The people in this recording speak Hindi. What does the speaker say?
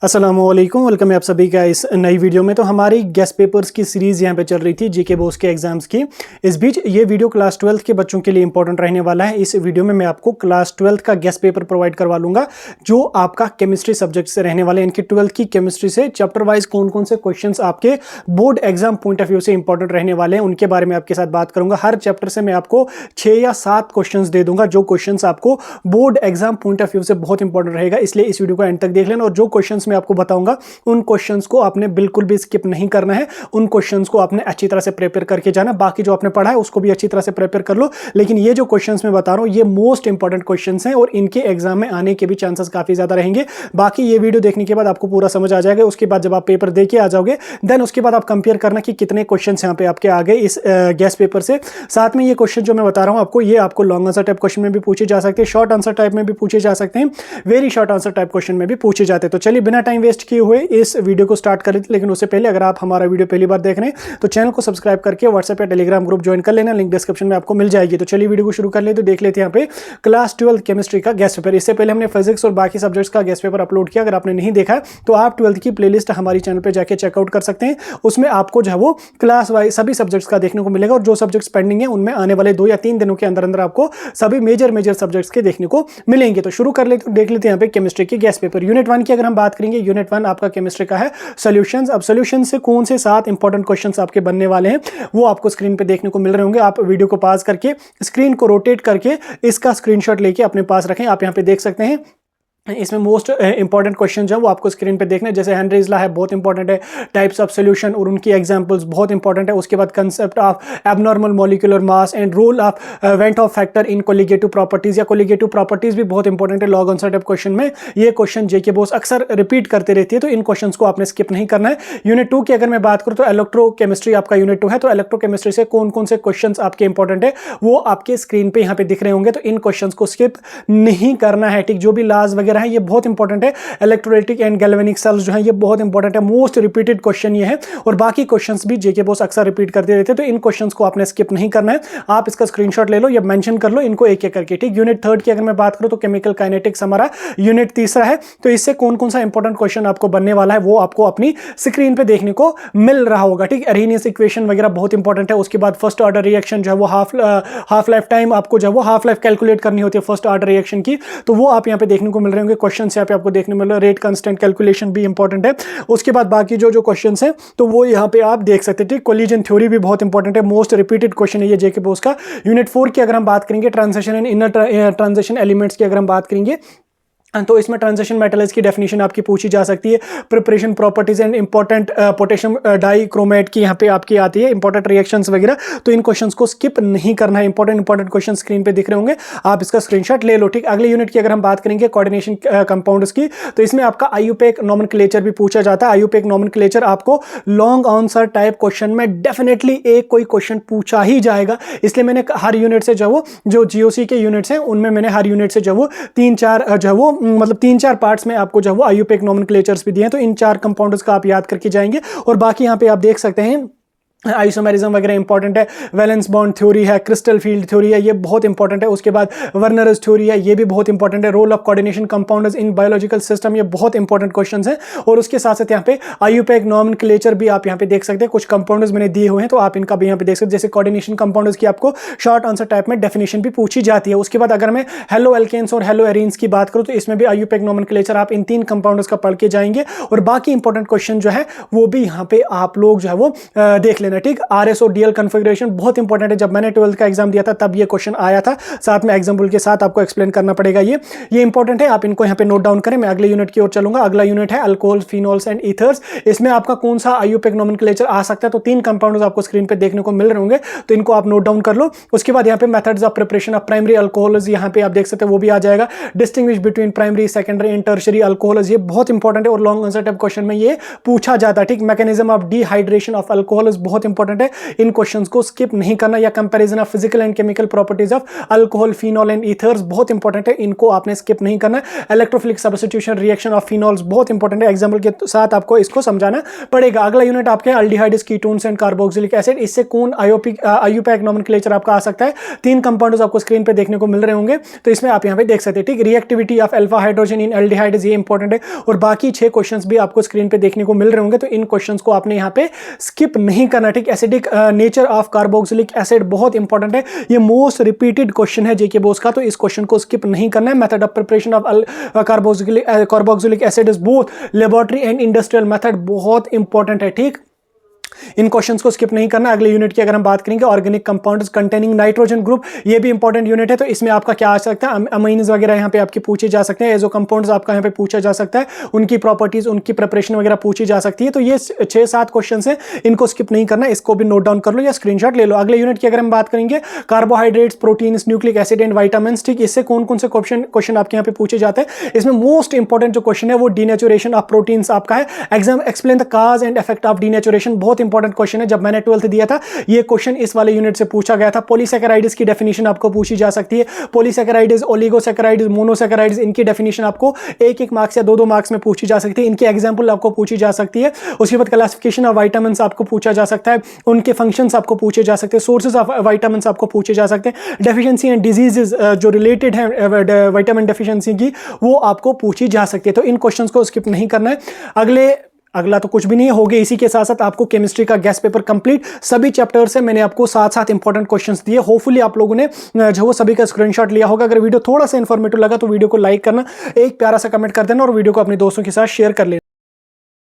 अस्सलामुअलैकुम, वेलकम है आप सभी का इस नई वीडियो में। तो हमारी गेस्ट पेपर्स की सीरीज़ यहाँ पे चल रही थी जीके बोर्ड्स के एग्जाम्स की। इस बीच ये वीडियो क्लास 12th के बच्चों के लिए इंपॉर्टेंट रहने वाला है। इस वीडियो में मैं आपको क्लास 12th का गेस्ट पेपर प्रोवाइड करवा लूँगा जो आपका केमिस्ट्री सब्जेक्ट से रहने वाले, इनकी 12th की केमिस्ट्री से चैप्टर वाइज कौन कौन से क्वेश्चन आपके board exam point of view से इंपॉर्टेंट रहने वाले हैं उनके बारे में आपके साथ बात करूँगा। हर चैप्टर से मैं आपको 6 या 7 क्वेश्चन दे दूंगा जो क्वेश्चन आपको board exam point of view से बहुत इंपॉर्टेंट रहेगा, इसलिए इस वीडियो को एंड तक देख लेना। और जो क्वेश्चन मैं आपको बताऊंगा उन क्वेश्चंस को आपने बिल्कुल भी स्किप नहीं करना है, उन क्वेश्चंस को आपने अच्छी तरह से प्रिपेयर करके जाना। बाकी जो आपने पढ़ा है उसको भी अच्छी तरह से प्रिपेयर कर लो, लेकिन ये जो क्वेश्चंस मैं बता रहा हूं ये मोस्ट इंपॉर्टेंट क्वेश्चंस हैं और इनके एग्जाम में आने के भी चांसेस काफी ज्यादा रहेंगे। बाकी ये वीडियो देखने के बाद आपको पूरा समझ आ जाएगा। उसके बाद जब आप पेपर दे के आ जाओगे देन उसके बाद आप कंपेयर करना कि कितने क्वेश्चन यहाँ पे आपके आ गए इस गेस्ट पेपर से। साथ में ये क्वेश्चन जो मैं बता रहा हूं आपको, ये आपको लॉन्ग आंसर टाइप क्वेश्चन में भी पूछे जा सकते हैं, शॉर्ट आंसर टाइप में भी पूछे जा सकते हैं, very short answer type question में भी पूछे जाते हैं। तो चलिए बिना टाइम वेस्ट किए हुए इस वीडियो को स्टार्ट कर लेते। लेकिन उससे पहले अगर आप हमारा वीडियो पहली बार देख रहे हैं तो चैनल को सब्सक्राइब करके व्हाट्सएप या टेलीग्राम ग्रुप ज्वाइन कर लेना, लिंक डिस्क्रिप्शन में आपको मिल जाएगी। तो चलिए वीडियो को शुरू कर लेते, देख लेते हैं यहाँ पे क्लास 12 केमिस्ट्री का गेस्ट पेपर। इससे पहले हमने फिजिक्स और बाकी सब्जेक्ट्स का गेस्ट पेपर अपलोड किया, अगर आपने नहीं देखा है तो आप 12th की प्लेलिस्ट हमारी चैनल पर जाके चेकआउट कर सकते हैं। उसमें आपको जो है वो क्लास वाइज सभी सब्जेक्ट्स का देखने को मिलेगा और जो सब्जेक्ट्स पेंडिंग है उनमें आने वाले 2 या 3 दिनों के अंदर अंदर आपको सभी मेजर सब्जेक्ट्स के देखने को मिलेंगे। तो शुरू कर लेते, देख लेते हैं यहाँ पे केमिस्ट्री की गेस्ट पेपर। यूनिट 1 की अगर हम बात करेंगे, यूनिट 1 आपका केमिस्ट्री का है सॉल्यूशंस। अब सॉल्यूशन से कौन से 7 इंपॉर्टेंट क्वेश्चंस आपके बनने वाले हैं वो आपको स्क्रीन पे देखने को मिल रहे होंगे। आप वीडियो को पॉज करके स्क्रीन को रोटेट करके इसका स्क्रीनशॉट लेके अपने पास रखें। आप यहां पे देख सकते हैं इसमें मोस्ट इंपॉर्टेंट क्वेश्चन जो है वो आपको स्क्रीन पे देखना है। जैसे हेनरीज लॉ है, बहुत इंपॉर्टेंट है, टाइप्स ऑफ सॉल्यूशन और उनकी एग्जांपल्स बहुत इंपॉर्टेंट है। उसके बाद concept of abnormal molecular mass and role of van't Hoff factor in colligative properties, या कोलिगेटिव प्रॉपर्टीज भी बहुत इंपॉर्टेंट है लॉग आंसर टाइप क्वेश्चन में। ये क्वेश्चन जेके बोस अक्सर रिपीट करते रहती है, तो इन क्वेश्चन को आपने स्किप नहीं करना है। यूनिट 2 की अगर मैं बात करूँ तो इलेक्ट्रोकेमिस्ट्री आपका यूनिट 2 है, तो इलेक्ट्रोकेमिस्ट्री से कौन कौन से क्वेश्चन आपके इंपॉर्टेंट है वो आपके स्क्रीन पे यहाँ पे दिख रहे होंगे, तो इन क्वेश्चन को स्किप नहीं करना है। ठीक, जो भी लॉज वगैरह है ये बहुत इंपॉर्टेंट है। इलेक्ट्रोलाइटिक एंड गैल्वेनिक सेल्स जो है ये बहुत इंपॉर्टेंट है, मोस्ट रिपीटेड क्वेश्चन ये है। और बाकी क्वेश्चंस भी जेके बॉस अक्सर रिपीट करते रहते हैं, तो इन क्वेश्चंस को आपने स्किप नहीं करना है। आप इसका स्क्रीनशॉट ले लो या मेंशन कर लो इनको एक एक करके। ठीक, यूनिट 3 की अगर मैं बात करूं तो केमिकल काइनेटिक्स हमारा यूनिट 3 है, तो इससे कौन कौन सा इंपॉर्टेंट क्वेश्चन आपको बनने वाला है वो आपको अपनी स्क्रीन पे देखने को मिल रहा होगा। ठीक, अरेनियस इक्वेशन वगैरह बहुत इंपॉर्टेंट है। उसके बाद फर्स्ट ऑर्डर रिएक्शन जो है वो हाफ लाइफ टाइम आपको जो है वो हाफ लाइफ कैलकुलेट करनी होती है फर्स्ट ऑर्डर रिएक्शन की, तो वो आप यहाँ पे देखने को मिल रहे होंगे क्वेश्चन यहाँ पे आपको देखने मिल रहा है। रेट कांस्टेंट कैलकुलेशन भी इंपॉर्टेंट है। उसके बाद बाकी जो क्वेश्चंस हैं तो वो यहाँ पे आप देख सकते हैं। ठीक, कोलिजन थ्योरी भी बहुत इंपॉर्टेंट है, मोस्ट रिपीटेड क्वेश्चन है ये जेके बोस का। यूनिट 4 की अगर हम बात करेंगे transition and inner transition elements की अगर हम बात करेंगे तो इसमें ट्रांजिशन मेटल्स की डेफिनेशन आपकी पूछी जा सकती है, preparation properties and important potassium dichromate की यहाँ पे आपकी आती है, इंपॉर्टेंट रिएक्शंस वगैरह। तो इन क्वेश्चंस को स्किप नहीं करना है, इंपॉर्टेंट क्वेश्चन स्क्रीन पे दिख रहे होंगे, आप इसका स्क्रीनशॉट ले लो। ठीक, अगले यूनिट की अगर हम बात करेंगे कोऑर्डिनेशन कंपाउंड्स की, तो इसमें आपका आईयूपैक नोमेनक्लेचर भी पूछा जाता है। आईयूपैक नोमेनक्लेचर आपको लॉन्ग आंसर टाइप क्वेश्चन में डेफिनेटली एक कोई क्वेश्चन पूछा ही जाएगा, इसलिए मैंने हर यूनिट से जो जीओसी के यूनिट्स हैं उनमें मैंने हर यूनिट से 3-4 जो वो मतलब 3-4 पार्ट्स में आपको जो वो आईयूपैक नोमेनक्लेचर्स भी दिए हैं, तो इन 4 कंपाउंड्स का आप याद करके जाएंगे। और बाकी यहाँ पे आप देख सकते हैं आइसोमेरिज्म वगैरह इंपॉर्टेंट है, वैलेंस बॉन्ड थ्योरी है, क्रिस्टल फील्ड थ्योरी है, ये बहुत इंपॉर्टेंट है। उसके बाद वर्नरस थ्योरी है, ये भी बहुत इंपॉर्टेंट है। Role of coordination compounds in biological system, ये बहुत इंपॉर्टेंट क्वेश्चंस हैं। और उसके साथ साथ यहाँ पे आईयूपैक नोमेनक्लेचर भी आप यहाँ पे देख सकते हैं, कुछ कंपाउंड्स मैंने दिए हुए हैं तो आप इनका भी यहाँ पे देख सकते हैं। जैसे कोऑर्डिनेशन कंपाउंड्स की आपको शॉर्ट आंसर टाइप में डेफिनेशन भी पूछी जाती है। उसके बाद अगर मैं हेलो एल्केन्स और हेलो एरीन्स की बात करूँ तो इसमें भी आईयूपैक नोमेनक्लेचर आप इन 3 कंपाउंड्स का पढ़ के जाएंगे और बाकी इंपॉर्टेंट क्वेश्चन जो है वो भी यहाँ पे आप लोग जो है वो देख लेना। ठीक, आरएस डीएल कन्फिगरेशन बहुत इंपॉर्टेंट है, जब मैंने 12th का एग्जाम दिया था तब ये क्वेश्चन आया था, साथ में एग्जांपल के साथ आपको एक्सप्लेन करना पड़ेगा। ये इंपॉर्टेंट है, आप इनको यहां पे नोट डाउन करें। मैं अगले यूनिट की ओर चलूंगा। अगला यूनिट है अल्कोहल्स, फिनोल्स एंड ईथर्स। इसमें आपका कौन सा आईयूपैक नोमेनक्लेचर आ सकता है, तो 3 कंपाउंड्स आपको स्क्रीन पे देखने को मिल रहे होंगे, तो इनको आप नोट डाउन कर लो। उसके बाद यहाँ पे methods of preparation of primary alcohols यहाँ पे आप देख सकते हैं वो भी आ जाएगा। Distinguish between primary, secondary and tertiary alcohols, ये बहुत इंपॉर्टेंट है और लॉन्ग आंसर टाइप क्वेश्चन में ये पूछा जाता है। ठीक, mechanism of dehydration of alcohols बहुत बहुत इंपॉर्टेंट है, इन क्वेश्चंस को स्किप नहीं करना। या comparison of physical and chemical properties of alcohol, phenol and ethers, बहुत इंपॉर्टेंट है, इनको आपने स्किप नहीं करना। Electrophilic substitution reaction of phenols, बहुत इंपॉर्टेंट है, एग्जांपल के साथ आपको इसको समझाना पड़ेगा। अगला यूनिट आपके aldehydes, ketones and carboxylic acid, इससे कौन आईयूपैक नोमेनक्लेचर आपका आ सकता है। 3 कंपाउंड्स आपको स्क्रीन पे देखने को मिल रहे होंगे, तो इसमें आप यहां पे देख सकते हैं, ठीक। Reactivity of alpha hydrogen in aldehydes, ये इंपॉर्टेंट है, और बाकी 6 क्वेश्चंस भी आपको स्क्रीन पे देखने को मिल रहे होंगे, तो इन क्वेश्चंस को आपने यहां पे स्किप नहीं करना, ठीक। Acidic nature of carboxylic acid बहुत इंपॉर्टेंट है, ये मोस्ट रिपीटेड क्वेश्चन है जेके बोस का, तो इस क्वेश्चन को स्किप नहीं करना है। Method of preparation of carboxylic acid is both laboratory and industrial method, बहुत इंपॉर्टेंट है, ठीक। इन क्वेश्चंस को स्किप नहीं करना। अगले यूनिट की अगर हम बात करेंगे, organic compounds containing nitrogen group, ये भी इंपॉर्टेंट यूनिट है, तो इसमें आपका क्या आ सकता है, अमीन्स वगैरह यहाँ पे आपके पूछे जा सकते हैं, एजो कंपाउंड्स आपका यहाँ पे पूछा जा सकता है, उनकी प्रॉपर्टीज, उनकी प्रिपरेशन वगैरह पूछी जा सकती है। तो ये 6-7 क्वेश्चन है, इनको स्किप नहीं करना, इसको भी नोट डाउन कर लो या स्क्रीनशॉट ले लो। अगले यूनिट की अगर हम बात करेंगे, carbohydrates, proteins, nucleic acid and vitamin, ठीक। इससे कौन कौन से क्वेश्चन आपके यहाँ पे पूछे जाते हैं। इसमें मोस्ट इंपॉर्टेंट जो क्वेश्चन है वो डीनेचुरेशन ऑफ प्रोटीन्स आपका है। Exam explain the cause and effect of denaturation, बहुत इंपॉर्टेंट क्वेश्चन है, जब मैंने 12th दिया था ये क्वेश्चन इस वाले यूनिट से पूछा गया था। पॉलीसैकेराइड्स की डेफिनेशन आपको पूछी जा सकती है। पॉलीसैकेराइड्स, ओलिगोसैकेराइड्स, मोनोसैकेराइड्स, इनकी डेफिनेशन आपको 1-1 मार्क्स या 2-2 मार्क्स में पूछी जा सकती है, इनकी एग्जांपल आपको पूछी जा सकती है। उसके बाद क्लासिफिकेशन ऑफ विटामिन्स आपको पूछा जा सकता है, उनके फंक्शंस आपको पूछे जा सकते हैं, सोर्सेज ऑफ विटामिन्स आपको पूछे जा सकते हैं, डेफिशिएंसी एंड डिजीजेस जो रिलेटेड है विटामिन डेफिशिएंसी की, वो आपको पूछी जा सकती है। तो इन क्वेश्चंस को स्किप नहीं करना है। अगला तो कुछ भी नहीं हो गया। इसी के साथ साथ आपको केमिस्ट्री का गेस्ट पेपर कंप्लीट, सभी चैप्टर से मैंने आपको साथ इंपॉर्टेंट क्वेश्चंस दिए। होपफुली आप लोगों ने जो वो सभी का स्क्रीनशॉट लिया होगा। अगर वीडियो थोड़ा सा इंफॉर्मेटिव लगा तो वीडियो को लाइक करना, एक प्यारा सा कमेंट कर देना और वीडियो को अपने दोस्तों के साथ शेयर कर लेना।